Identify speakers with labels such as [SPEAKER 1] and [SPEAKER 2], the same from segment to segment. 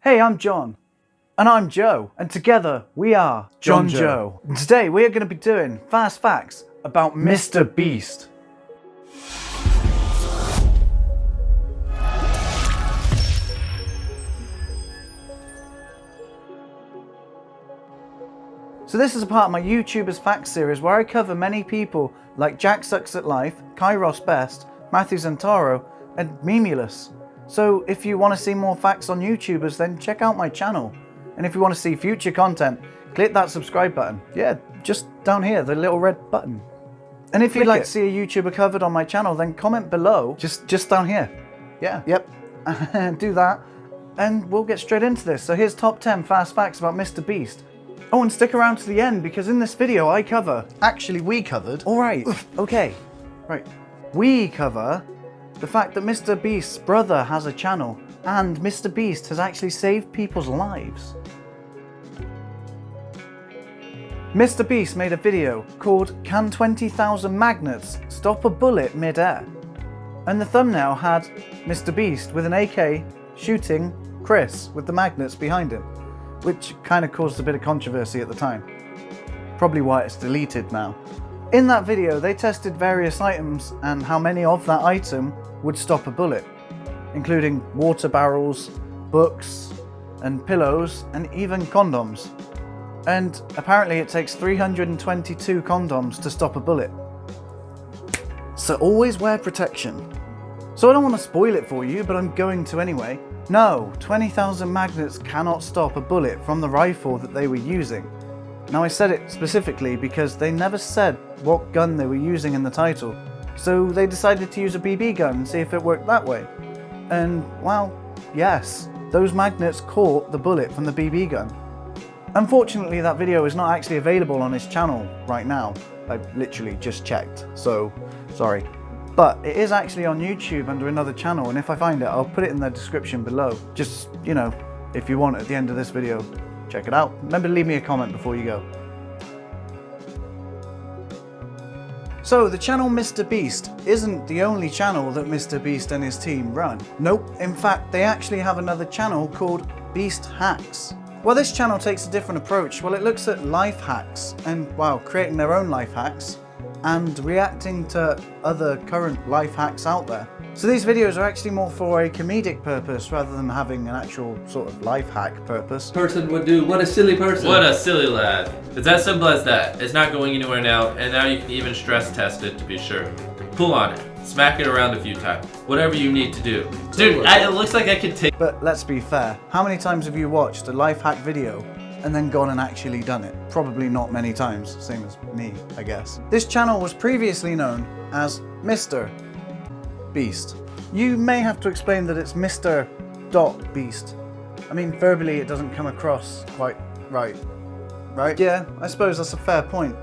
[SPEAKER 1] Hey, I'm Jon. And I'm Joe. And together we are Jon and Joe. And today we are going to be doing fast facts about MrBeast. So this is a part of my YouTubers Facts series where I cover many people like Jack Sucks at Life, Kairos Best, Matthew Zantaro, and Memulous. So if you want to see more facts on YouTubers, then check out my channel. And if you want to see future content, click that subscribe button. Yeah, just down here, the little red button. And if you'd like to see a YouTuber covered on my channel, then comment below, just down here. Yeah, yep, do that. And we'll get straight into this. So here's top 10 fast facts about MrBeast. Oh, and stick around to the end because in this video I cover...
[SPEAKER 2] Actually, we covered.
[SPEAKER 1] All right, okay, right. We cover the fact that MrBeast's brother has a channel and MrBeast has actually saved people's lives. MrBeast made a video called Can 20,000 Magnets Stop a Bullet Mid-Air? And the thumbnail had MrBeast with an AK shooting Chris with the magnets behind him, which kind of caused a bit of controversy at the time. Probably why it's deleted now. In that video, they tested various items and how many of that item would stop a bullet, including water barrels, books, and pillows, and even condoms. And apparently it takes 322 condoms to stop a bullet. So always wear protection. So I don't want to spoil it for you, but I'm going to anyway. No, 20,000 magnets cannot stop a bullet from the rifle that they were using. Now I said it specifically because they never said what gun they were using in the title. So they decided to use a BB gun and see if it worked that way. And, well, yes, those magnets caught the bullet from the BB gun. Unfortunately, that video is not actually available on his channel right now. I literally just checked, so sorry. But it is actually on YouTube under another channel, and if I find it, I'll put it in the description below. Just, you know, if you want at the end of this video, check it out. Remember to leave me a comment before you go. So the channel MrBeast isn't the only channel that MrBeast and his team run. Nope, in fact, they actually have another channel called Beast Hacks. Well, this channel takes a different approach. Well, it looks at life hacks and, well, creating their own life hacks and reacting to other current life hacks out there. So these videos are actually more for a comedic purpose rather than having an actual sort of life hack purpose.
[SPEAKER 3] Person would do. What a silly person.
[SPEAKER 4] What a silly lad. It's as simple as that. It's not going anywhere now, and now you can even stress test it to be sure. Pull on it. Smack it around a few times. Whatever you need to do. Dude, it looks like I could take...
[SPEAKER 1] But let's be fair. How many times have you watched a life hack video and then gone and actually done it? Probably not many times, same as me, I guess. This channel was previously known as MrBeast. You may have to explain that it's Mr.Beast. I mean, verbally it doesn't come across quite right. Right? Yeah, I suppose that's a fair point.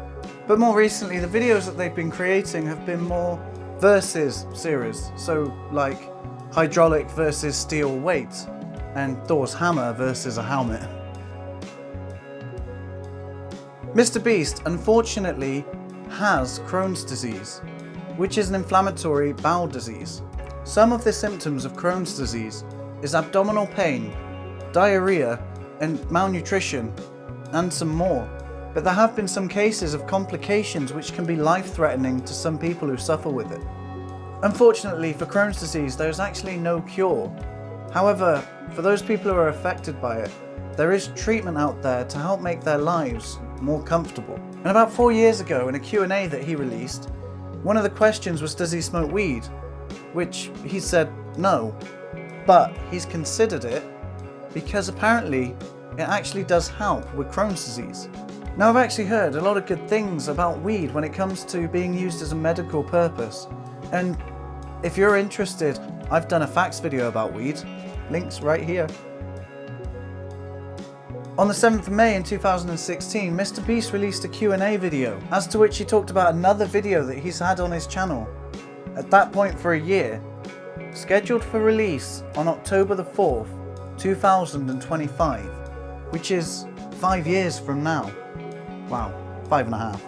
[SPEAKER 1] But more recently, the videos that they've been creating have been more versus series. So, like, hydraulic versus steel weight, and Thor's hammer versus a helmet. MrBeast, unfortunately, has Crohn's disease, which is an inflammatory bowel disease. Some of the symptoms of Crohn's disease is abdominal pain, diarrhea, and malnutrition, and some more. But there have been some cases of complications which can be life-threatening to some people who suffer with it. Unfortunately for Crohn's disease, there is actually no cure. However, for those people who are affected by it, there is treatment out there to help make their lives more comfortable. And about 4 years ago, in a Q&A that he released, one of the questions was, does he smoke weed? Which he said no, but he's considered it because apparently it actually does help with Crohn's disease. Now, I've actually heard a lot of good things about weed when it comes to being used as a medical purpose. And if you're interested, I've done a facts video about weed. Links right here. On the 7th of May in 2016, MrBeast released a Q&A video, as to which he talked about another video that he's had on his channel, at that point for a year, scheduled for release on October the 4th, 2025, which is 5 years from now. Wow, 5.5,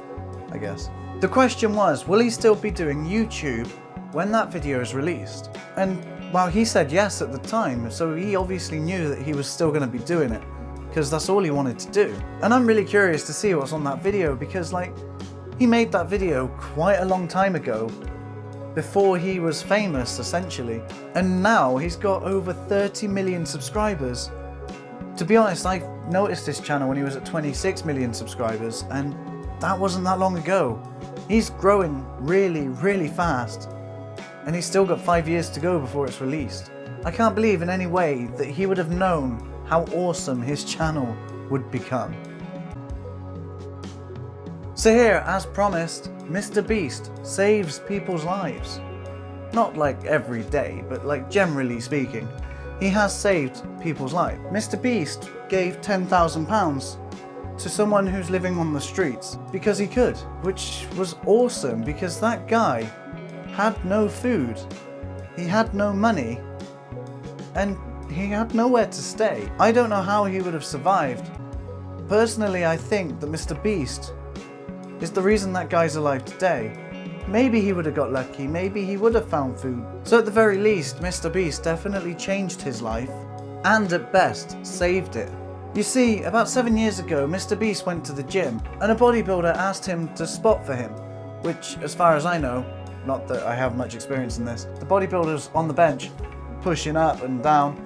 [SPEAKER 1] I guess. The question was, will he still be doing YouTube when that video is released? And Well, he said yes at the time, so he obviously knew that he was still going to be doing it, because that's all he wanted to do. And I'm really curious to see what's on that video, because like, he made that video quite a long time ago, before he was famous essentially, and now he's got over 30 million subscribers. To be honest, I noticed this channel when he was at 26 million subscribers, and that wasn't that long ago. He's growing really, really fast, and he's still got 5 years to go before it's released. I can't believe in any way that he would have known how awesome his channel would become. So here, as promised, MrBeast saves people's lives. Not like every day, but like generally speaking, he has saved people's lives. MrBeast gave £10,000 to someone who's living on the streets because he could, which was awesome because that guy had no food, he had no money, and he had nowhere to stay. I don't know how he would have survived. Personally, I think that MrBeast is the reason that guy's alive today. Maybe he would have got lucky, maybe he would have found food. So at the very least, MrBeast definitely changed his life, and at best, saved it. You see, about 7 years ago, MrBeast went to the gym, and a bodybuilder asked him to spot for him, which, as far as I know, not that I have much experience in this, the bodybuilder's on the bench, pushing up and down,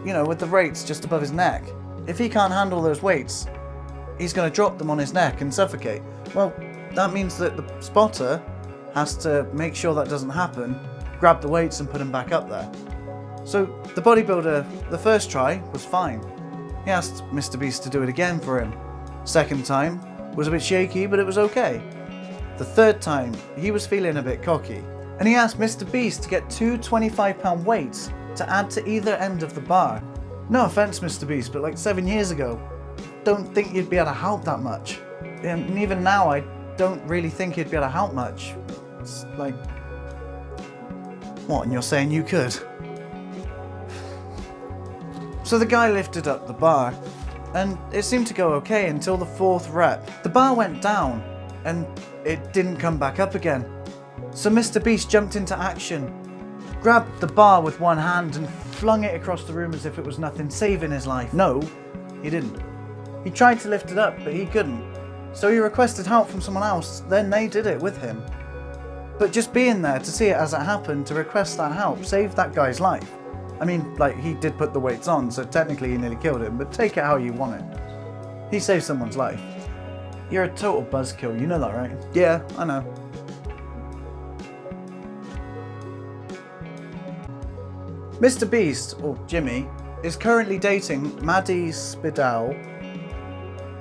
[SPEAKER 1] you know, with the weights just above his neck. If he can't handle those weights, he's going to drop them on his neck and suffocate. Well, that means that the spotter has to make sure that doesn't happen, grab the weights and put them back up there. So the bodybuilder, the first try was fine. He asked MrBeast to do it again for him. Second time was a bit shaky, but it was okay. The third time, he was feeling a bit cocky, and he asked MrBeast to get two 25-pound weights to add to either end of the bar. No offense, MrBeast, but like 7 years ago, don't think you'd be able to help that much. And even now, I don't really think you'd be able to help much. It's like, what, and you're saying you could? So the guy lifted up the bar, and it seemed to go okay until the fourth rep. The bar went down, and it didn't come back up again. So MrBeast jumped into action, grabbed the bar with one hand and flung it across the room as if it was nothing, saving his life. No, he didn't. He tried to lift it up, but he couldn't. So he requested help from someone else, then they did it with him. But just being there to see it as it happened, to request that help, saved that guy's life. I mean, like, he did put the weights on, so technically he nearly killed him, but take it how you want it. He saved someone's life. You're a total buzzkill, you know that, right? Yeah, I know. MrBeast, or Jimmy, is currently dating Maddie Spidell.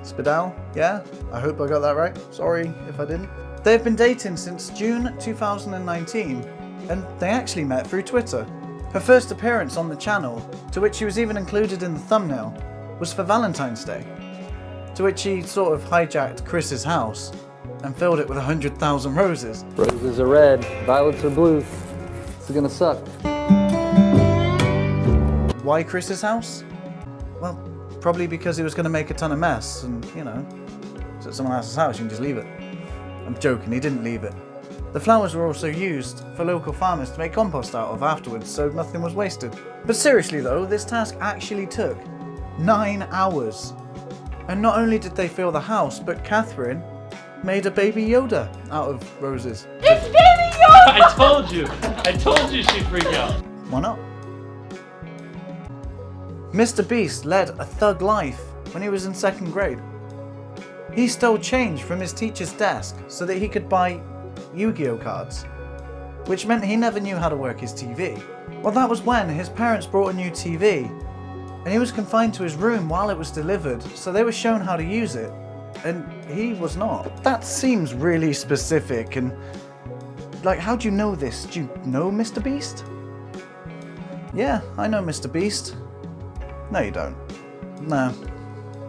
[SPEAKER 1] Spidell? Yeah? I hope I got that right. Sorry if I didn't. They've been dating since June 2019, and they actually met through Twitter. Her first appearance on the channel, to which she was even included in the thumbnail, was for Valentine's Day, to which she sort of hijacked Chris's house and filled it with 100,000 roses.
[SPEAKER 3] Roses are red, violets are blue. This is gonna suck.
[SPEAKER 1] Why Chris's house? Well, probably because he was going to make a ton of mess, and, you know, it's at someone else's house, you can just leave it. I'm joking, he didn't leave it. The flowers were also used for local farmers to make compost out of afterwards, so nothing was wasted. But seriously though, this task actually took 9 hours. And not only did they fill the house, but Catherine made a baby Yoda out of roses.
[SPEAKER 2] It's baby Yoda!
[SPEAKER 5] I told you she'd freak out.
[SPEAKER 1] Why not? MrBeast led a thug life when he was in 2nd grade. He stole change from his teacher's desk so that he could buy Yu-Gi-Oh cards, which meant he never knew how to work his TV. Well, that was when his parents brought a new TV, and he was confined to his room while it was delivered, so they were shown how to use it, and he was not. That seems really specific, and like, how do you know this? Do you know MrBeast? Yeah, I know MrBeast. No, you don't. No,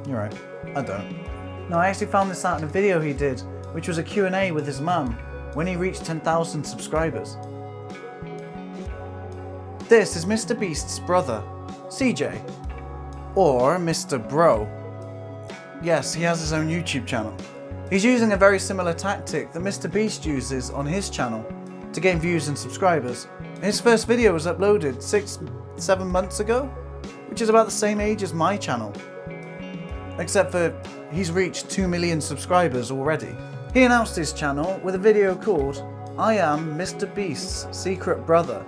[SPEAKER 1] you're right. I don't. No, I actually found this out in a video he did, which was a Q&A with his mum when he reached 10,000 subscribers. This is MrBeast's brother, CJ, or Mr. Bro. Yes, he has his own YouTube channel. He's using a very similar tactic that MrBeast uses on his channel to gain views and subscribers, His first video was uploaded 6-7 months ago, which is about the same age as my channel. Except for he's reached 2 million subscribers already. He announced his channel with a video called I Am MrBeast's Secret Brother,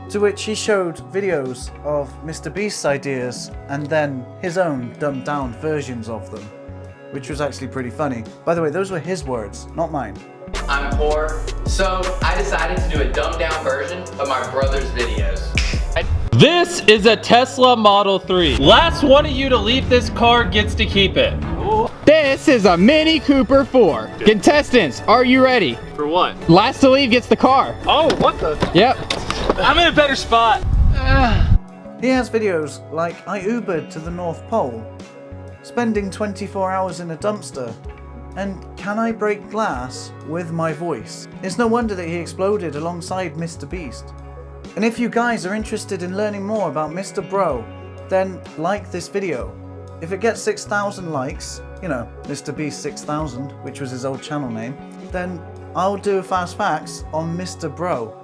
[SPEAKER 1] to which he showed videos of MrBeast's ideas and then his own dumbed down versions of them, which was actually pretty funny. By the way, those were his words, not mine.
[SPEAKER 2] I'm poor, so I decided to do a dumbed down version of my brother's videos.
[SPEAKER 5] This is a Tesla Model 3. Last one of you to leave this car gets to keep it.
[SPEAKER 6] This is a Mini Cooper 4. Contestants, are you ready?
[SPEAKER 5] For what?
[SPEAKER 6] Last to leave gets the car.
[SPEAKER 5] Oh, what the?
[SPEAKER 6] Yep.
[SPEAKER 5] I'm in a better spot.
[SPEAKER 1] He has videos like I Ubered to the North Pole, spending 24 hours in a dumpster, and can I break glass with my voice? It's no wonder that he exploded alongside MrBeast. And if you guys are interested in learning more about Mr. Bro, then like this video. If it gets 6,000 likes, you know, MrBeast 6000, which was his old channel name, then I'll do a Fast Facts on Mr. Bro.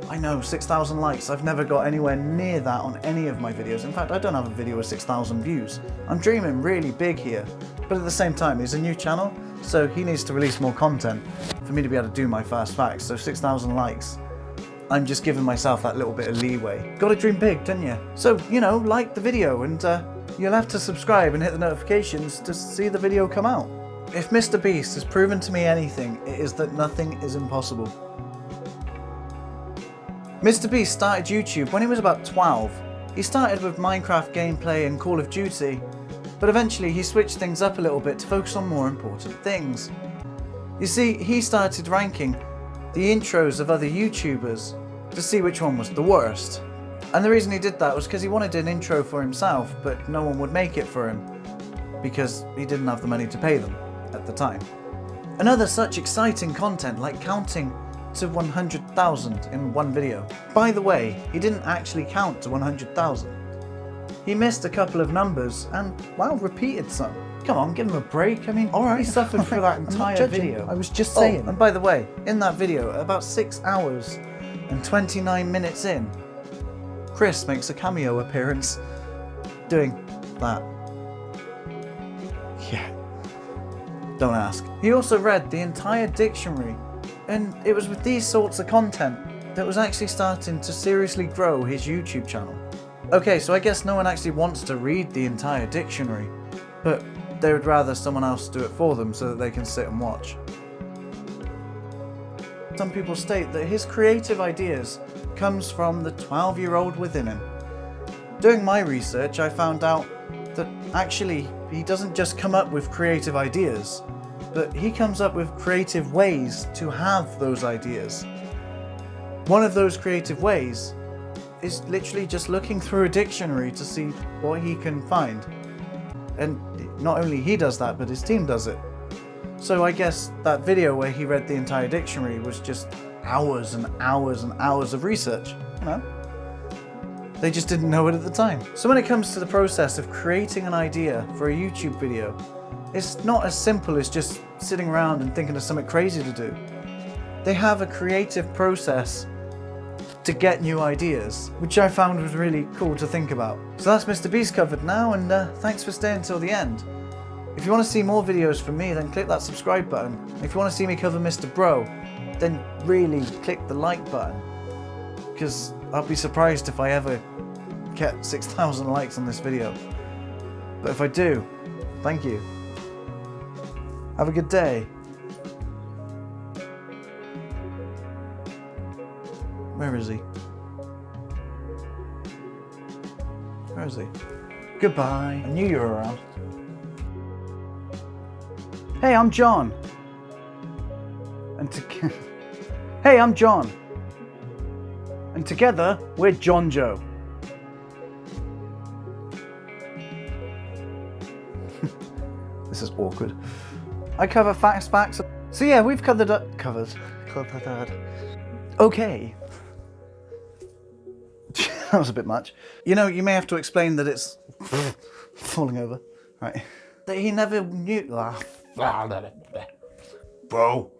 [SPEAKER 1] I know, 6,000 likes. I've never got anywhere near that on any of my videos. In fact, I don't have a video with 6,000 views. I'm dreaming really big here. But at the same time, he's a new channel, so he needs to release more content for me to be able to do my Fast Facts. So 6,000 likes. I'm just giving myself that little bit of leeway. Gotta dream big, don't you? So, you know, like the video and you'll have to subscribe and hit the notifications to see the video come out. If MrBeast has proven to me anything, it is that nothing is impossible. MrBeast started YouTube when he was about 12. He started with Minecraft gameplay and Call of Duty, but eventually he switched things up a little bit to focus on more important things. You see, he started ranking the intros of other YouTubers to see which one was the worst. And the reason he did that was because he wanted an intro for himself, but no one would make it for him because he didn't have the money to pay them at the time. And other such exciting content like counting to 100,000 in one video. By the way, he didn't actually count to 100,000. He missed a couple of numbers and, well, repeated some. Come on, give him a break. I mean, alright, he suffered for that entire video. I was just saying. And by the way, in that video, about 6 hours and 29 minutes in, Chris makes a cameo appearance doing that. Yeah. Don't ask. He also read the entire dictionary, and it was with these sorts of content that was actually starting to seriously grow his YouTube channel. Okay, so I guess no one actually wants to read the entire dictionary, but they would rather someone else do it for them so that they can sit and watch. Some people state that his creative ideas comes from the 12-year-old within him. Doing my research, I found out that actually he doesn't just come up with creative ideas, but he comes up with creative ways to have those ideas. One of those creative ways is literally just looking through a dictionary to see what he can find. And not only he does that, but his team does it. So I guess that video where he read the entire dictionary was just hours and hours and hours of research, you know? They just didn't know it at the time. So when it comes to the process of creating an idea for a YouTube video, it's not as simple as just sitting around and thinking of something crazy to do. They have a creative process to get new ideas, which I found was really cool to think about. So that's MrBeast covered now, and thanks for staying till the end. If you want to see more videos from me, then click that subscribe button. If you want to see me cover Mr. Bro, then really click the like button, because I'll be surprised if I ever get 6,000 likes on this video. But if I do, thank you. Have a good day. Where is he? Where is he? Goodbye. I knew you were around. Hey, I'm Jon. Hey, I'm Jon. And together, we're JonJoe. This is awkward. I cover facts. So yeah, we've covered. Okay. That was a bit much. You know, you may have to explain that it's falling over. Right. That he never knew. Bro.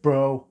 [SPEAKER 1] bro.